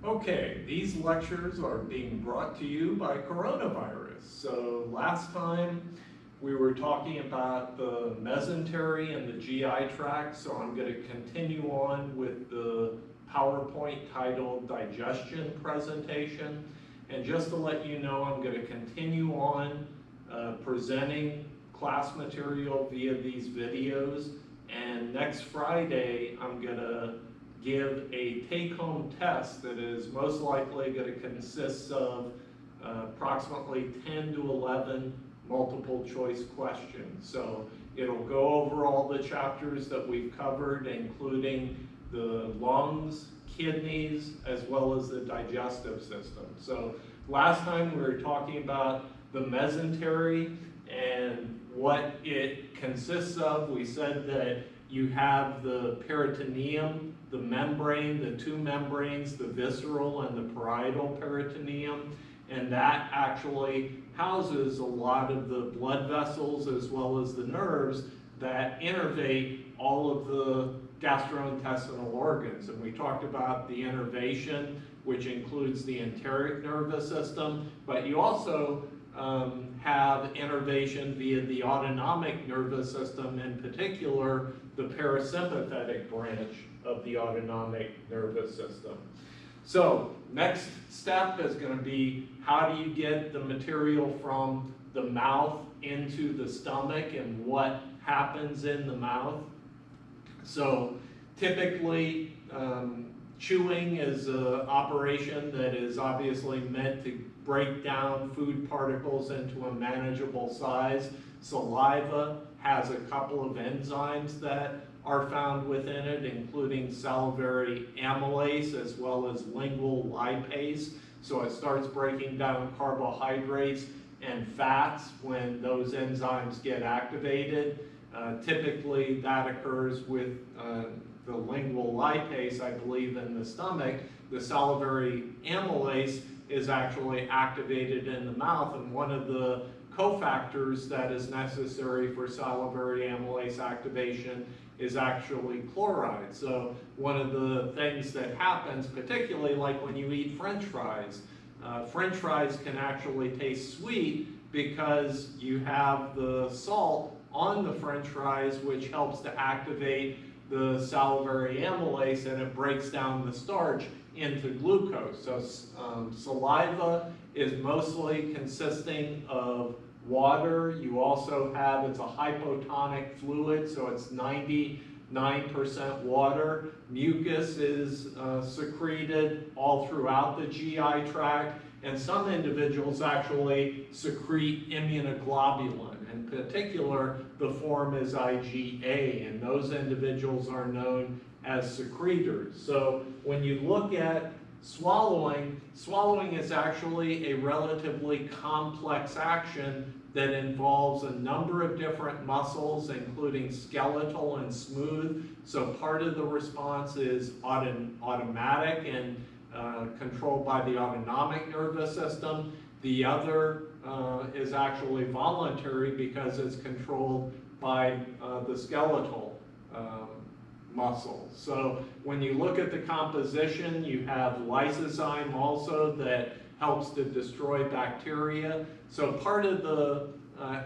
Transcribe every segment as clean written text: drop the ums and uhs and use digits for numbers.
Okay, these lectures are being brought to you by coronavirus. So last time we were talking about the mesentery and the GI tract, so I'm going to continue on with the PowerPoint titled Digestion presentation. And just to let you know, I'm going to continue on presenting class material via these videos. And next Friday, I'm going to give a take-home test that is most likely going to consist of approximately 10 to 11 multiple choice questions. So it'll go over all the chapters that we've covered, including the lungs, kidneys, as well as the digestive system. So last time we were talking about the mesentery and what it consists of. We said that you have the peritoneum, the membrane, the two membranes, the visceral and the parietal peritoneum, and that actually houses a lot of the blood vessels as well as the nerves that innervate all of the gastrointestinal organs. And we talked about the innervation, which includes the enteric nervous system, but you also have innervation via the autonomic nervous system, in particular the parasympathetic branch of the autonomic nervous system. So next step is going to be, how do you get the material from the mouth into the stomach and what happens in the mouth? So typically chewing is an operation that is obviously meant to break down food particles into a manageable size. Saliva has a couple of enzymes that are found within it, including salivary amylase as well as lingual lipase. So it starts breaking down carbohydrates and fats when those enzymes get activated. Typically that occurs with the lingual lipase, I believe, in the stomach. The salivary amylase is actually activated in the mouth, and one of the cofactors that is necessary for salivary amylase activation is actually chloride. So one of the things that happens, particularly like when you eat French fries, French fries can actually taste sweet because you have the salt on the French fries, which helps to activate the salivary amylase, and it breaks down the starch into glucose. So saliva is mostly consisting of water. You also have, it's a hypotonic fluid, so it's 99% water. Mucus is secreted all throughout the GI tract, and some individuals actually secrete immunoglobulin. In particular, the form is IgA, and those individuals are known as secretors. So when you look at swallowing is actually a relatively complex action that involves a number of different muscles, including skeletal and smooth. So part of the response is automatic and controlled by the autonomic nervous system. The other is actually voluntary because it's controlled by the skeletal muscles. So when you look at the composition, you have lysozyme also that helps to destroy bacteria. So part of the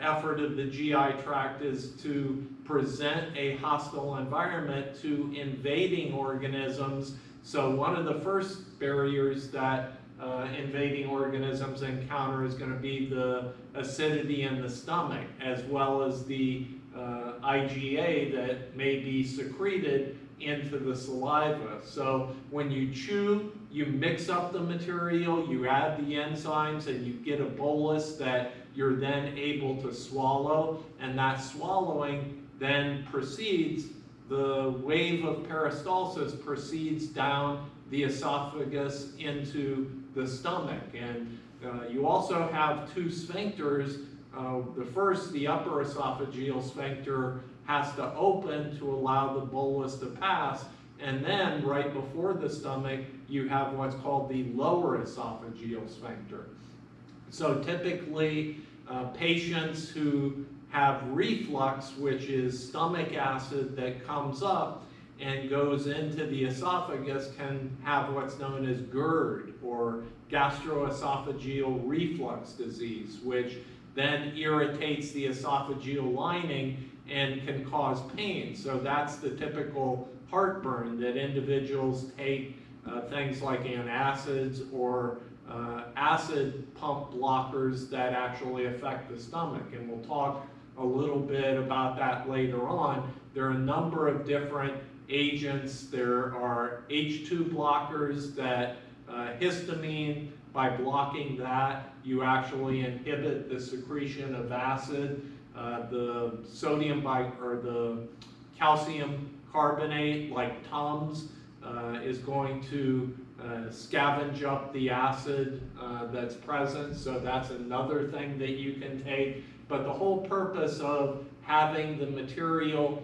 effort of the GI tract is to present a hostile environment to invading organisms. So one of the first barriers that invading organisms encounter is going to be the acidity in the stomach, as well as the IgA that may be secreted into the saliva. So when you chew, you mix up the material, you add the enzymes, and you get a bolus that you're then able to swallow, and that swallowing then proceeds, the wave of peristalsis proceeds down the esophagus into the stomach. And you also have two sphincters. The first, the upper esophageal sphincter, has to open to allow the bolus to pass, and then right before the stomach you have what's called the lower esophageal sphincter. So typically patients who have reflux, which is stomach acid that comes up and goes into the esophagus can have what's known as GERD, or gastroesophageal reflux disease, which then irritates the esophageal lining and can cause pain. So that's the typical heartburn that individuals take things like antacids or acid pump blockers that actually affect the stomach. And we'll talk a little bit about that later on. There are a number of different agents. There are H2 blockers that histamine, by blocking that, you actually inhibit the secretion of acid. The the calcium carbonate, like Tums, is going to scavenge up the acid that's present, so that's another thing that you can take. But the whole purpose of having the material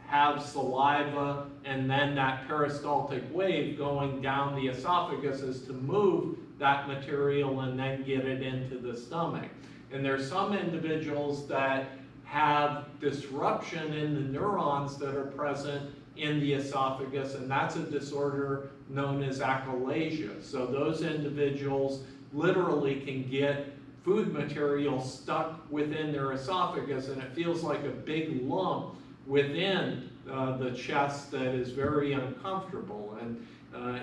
have saliva and then that peristaltic wave going down the esophagus is to move that material and then get it into the stomach. And there's some individuals that have disruption in the neurons that are present in the esophagus, and that's a disorder known as achalasia. So those individuals literally can get food material stuck within their esophagus, and it feels like a big lump within the chest that is very uncomfortable. And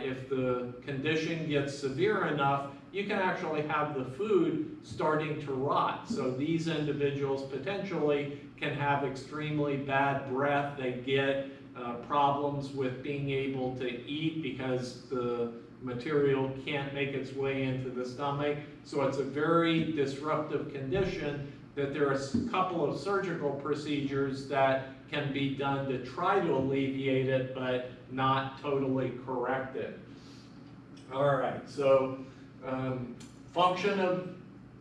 if the condition gets severe enough, you can actually have the food starting to rot. So these individuals potentially can have extremely bad breath. They get problems with being able to eat because the material can't make its way into the stomach. So it's a very disruptive condition that there are a couple of surgical procedures that can be done to try to alleviate it, but not totally correct it. All right, so function of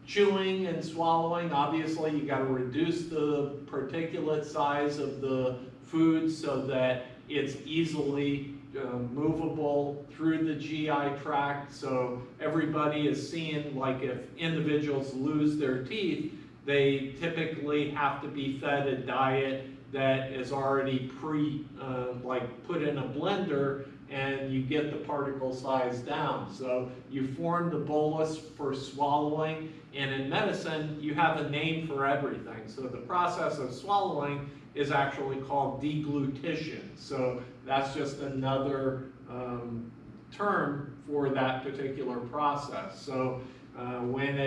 chewing and swallowing, obviously you got to reduce the particulate size of the food so that it's easily movable through the GI tract. So everybody is seeing, like, if individuals lose their teeth, they typically have to be fed a diet that is already like put in a blender, and you get the particle size down. So you form the bolus for swallowing, and in medicine you have a name for everything. So the process of swallowing is actually called deglutition. So that's just another term for that particular process. So when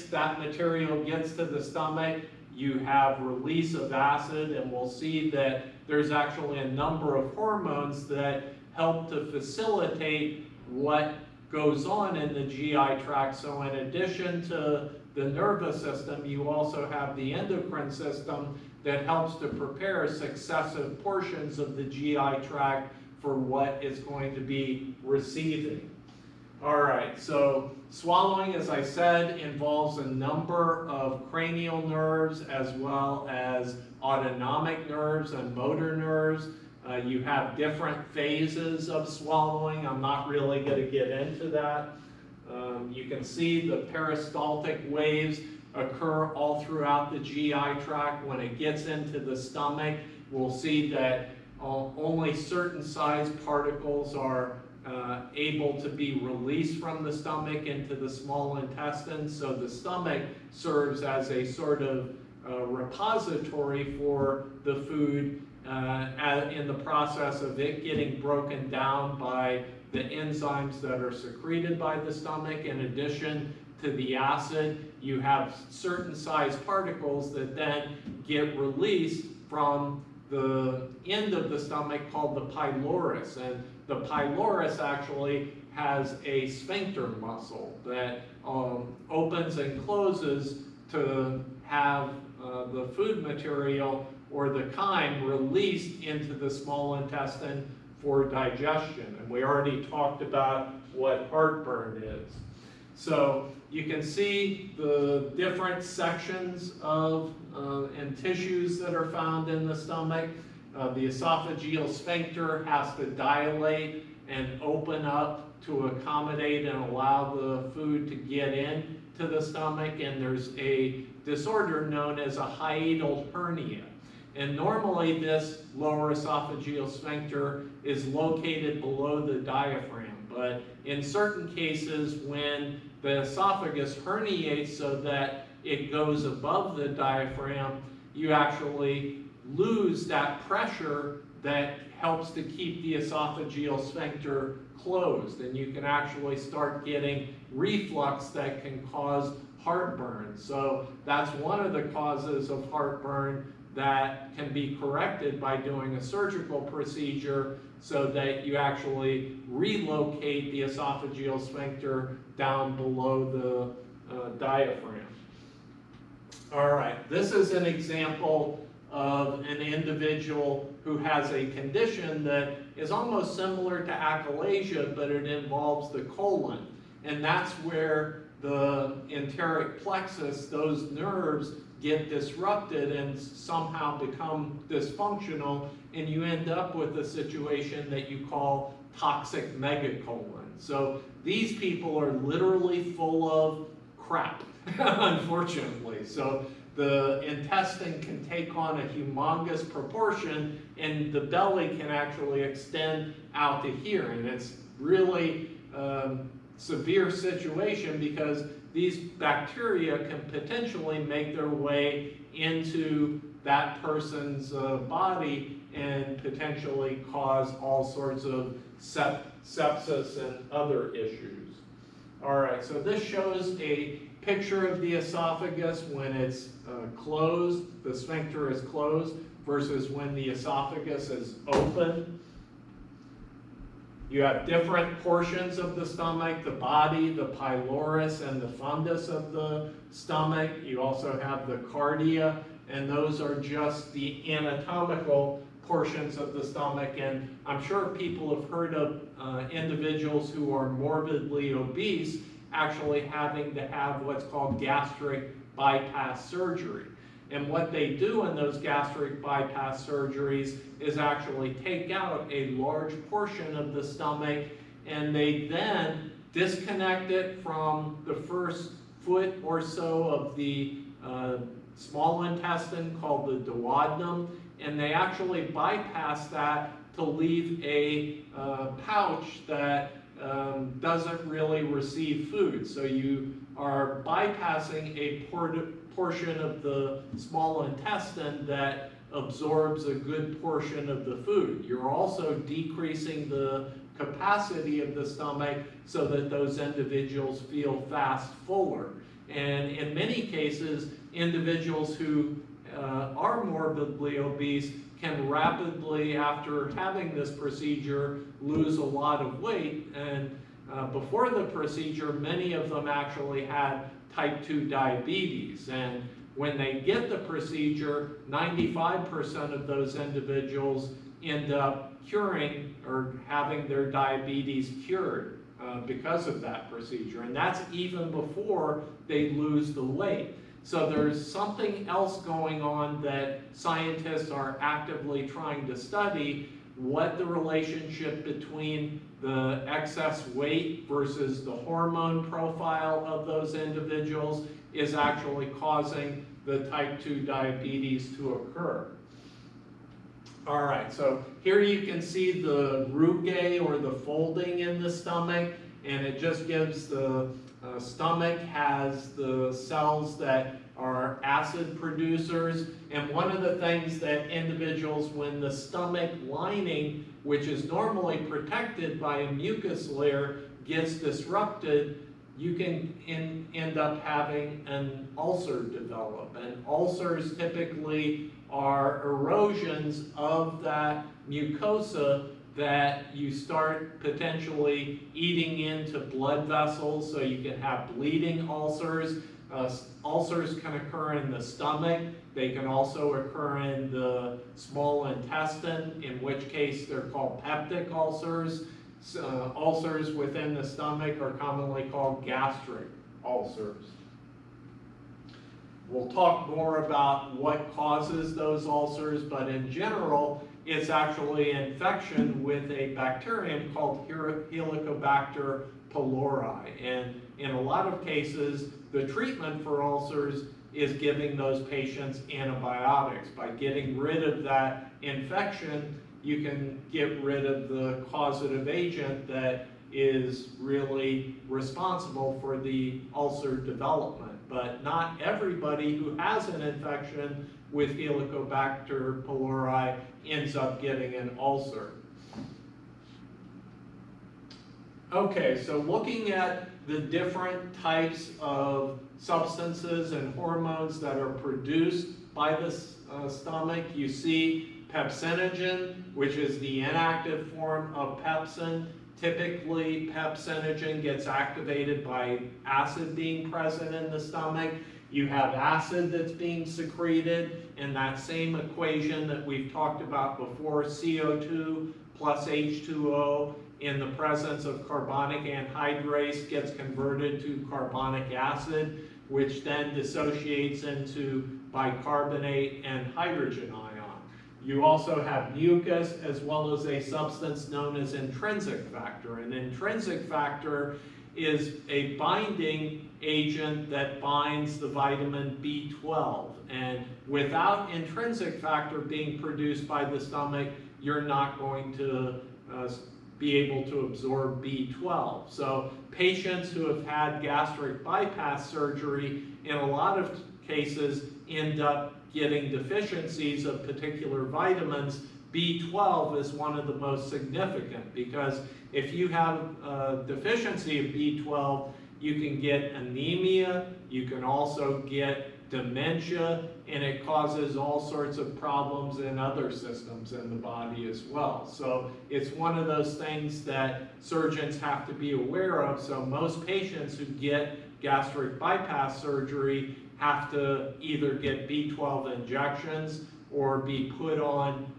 that material gets to the stomach, you have release of acid, and we'll see that there's actually a number of hormones that help to facilitate what goes on in the GI tract. So in addition to the nervous system, you also have the endocrine system that helps to prepare successive portions of the GI tract for what is going to be receiving. All right, so swallowing, as I said, involves a number of cranial nerves as well as autonomic nerves and motor nerves. You have different phases of swallowing. I'm not really going to get into that. You can see the peristaltic waves occur all throughout the GI tract. When it gets into the stomach, we'll see that only certain size particles are able to be released from the stomach into the small intestine. So the stomach serves as a sort of repository for the food in the process of it getting broken down by the enzymes that are secreted by the stomach. In addition to the acid, you have certain size particles that then get released from the end of the stomach called the pylorus. And the pylorus actually has a sphincter muscle that opens and closes to have the food material or the chyme released into the small intestine for digestion. And we already talked about what heartburn is. So you can see the different sections of and tissues that are found in the stomach. The esophageal sphincter has to dilate and open up to accommodate and allow the food to get in to the stomach, and there's a disorder known as a hiatal hernia. And normally this lower esophageal sphincter is located below the diaphragm. But in certain cases, when the esophagus herniates so that it goes above the diaphragm, you actually lose that pressure that helps to keep the esophageal sphincter closed. And you can actually start getting reflux that can cause heartburn. So that's one of the causes of heartburn that can be corrected by doing a surgical procedure so that you actually relocate the esophageal sphincter down below the diaphragm. All right, this is an example of an individual who has a condition that is almost similar to achalasia, but it involves the colon. And that's where the enteric plexus, those nerves, get disrupted and somehow become dysfunctional, and you end up with a situation that you call toxic megacolon. So these people are literally full of crap, unfortunately. So the intestine can take on a humongous proportion, and the belly can actually extend out to here. And it's really severe situation because these bacteria can potentially make their way into that person's body and potentially cause all sorts of sepsis and other issues. All right, so this shows a picture of the esophagus when it's closed, the sphincter is closed, versus when the esophagus is open. You have different portions of the stomach, the body, the pylorus, and the fundus of the stomach. You also have the cardia, and those are just the anatomical portions of the stomach. And I'm sure people have heard of individuals who are morbidly obese actually having to have what's called gastric bypass surgery. And what they do in those gastric bypass surgeries is actually take out a large portion of the stomach, and they then disconnect it from the first foot or so of the small intestine called the duodenum, and they actually bypass that to leave a pouch that doesn't really receive food. So you are bypassing a portion of the small intestine that absorbs a good portion of the food. You're also decreasing the capacity of the stomach so that those individuals feel fast fuller. And in many cases, individuals who are morbidly obese can rapidly, after having this procedure, lose a lot of weight. And before the procedure, many of them actually had type 2 diabetes. And when they get the procedure, 95% of those individuals end up curing or having their diabetes cured because of that procedure. And that's even before they lose the weight. So there's something else going on that scientists are actively trying to study, what the relationship between the excess weight versus the hormone profile of those individuals is actually causing the type 2 diabetes to occur. All right, so here you can see the rugae or the folding in the stomach, and it just gives the stomach has the cells that are acid producers. And one of the things that individuals, when the stomach lining, which is normally protected by a mucus layer, gets disrupted, you can end up having an ulcer develop. And ulcers typically are erosions of that mucosa that you start potentially eating into blood vessels, so you can have bleeding ulcers. Ulcers can occur in the stomach. They can also occur in the small intestine, in which case they're called peptic ulcers. Ulcers within the stomach are commonly called gastric ulcers. We'll talk more about what causes those ulcers, but in general, it's actually an infection with a bacterium called Helicobacter pylori. And in a lot of cases, the treatment for ulcers is giving those patients antibiotics. By getting rid of that infection, you can get rid of the causative agent that is really responsible for the ulcer development. But not everybody who has an infection with Helicobacter pylori ends up getting an ulcer. Okay, so looking at the different types of substances and hormones that are produced by the stomach, you see pepsinogen, which is the inactive form of pepsin. Typically, pepsinogen gets activated by acid being present in the stomach. You have acid that's being secreted in that same equation that we've talked about before, CO2 plus H2O in the presence of carbonic anhydrase gets converted to carbonic acid, which then dissociates into bicarbonate and hydrogen ion. You also have mucus as well as a substance known as intrinsic factor. An intrinsic factor is a binding agent that binds the vitamin B12. And without intrinsic factor being produced by the stomach, you're not going to be able to absorb B12. So patients who have had gastric bypass surgery, in a lot of cases, end up getting deficiencies of particular vitamins. B12 is one of the most significant, because if you have a deficiency of B12, you can get anemia, you can also get dementia, and it causes all sorts of problems in other systems in the body as well. So it's one of those things that surgeons have to be aware of. So most patients who get gastric bypass surgery have to either get B12 injections or be put on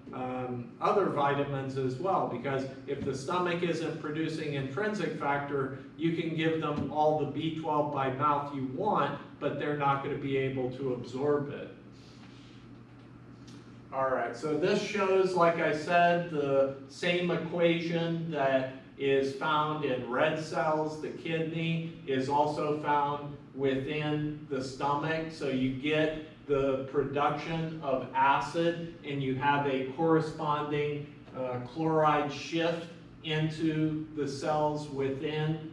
other vitamins as well, because if the stomach isn't producing intrinsic factor, you can give them all the B12 by mouth you want, but they're not going to be able to absorb it. All right, so this shows, like I said, the same equation that is found in red cells. The kidney is also found within the stomach, so you get the production of acid and you have a corresponding chloride shift into the cells within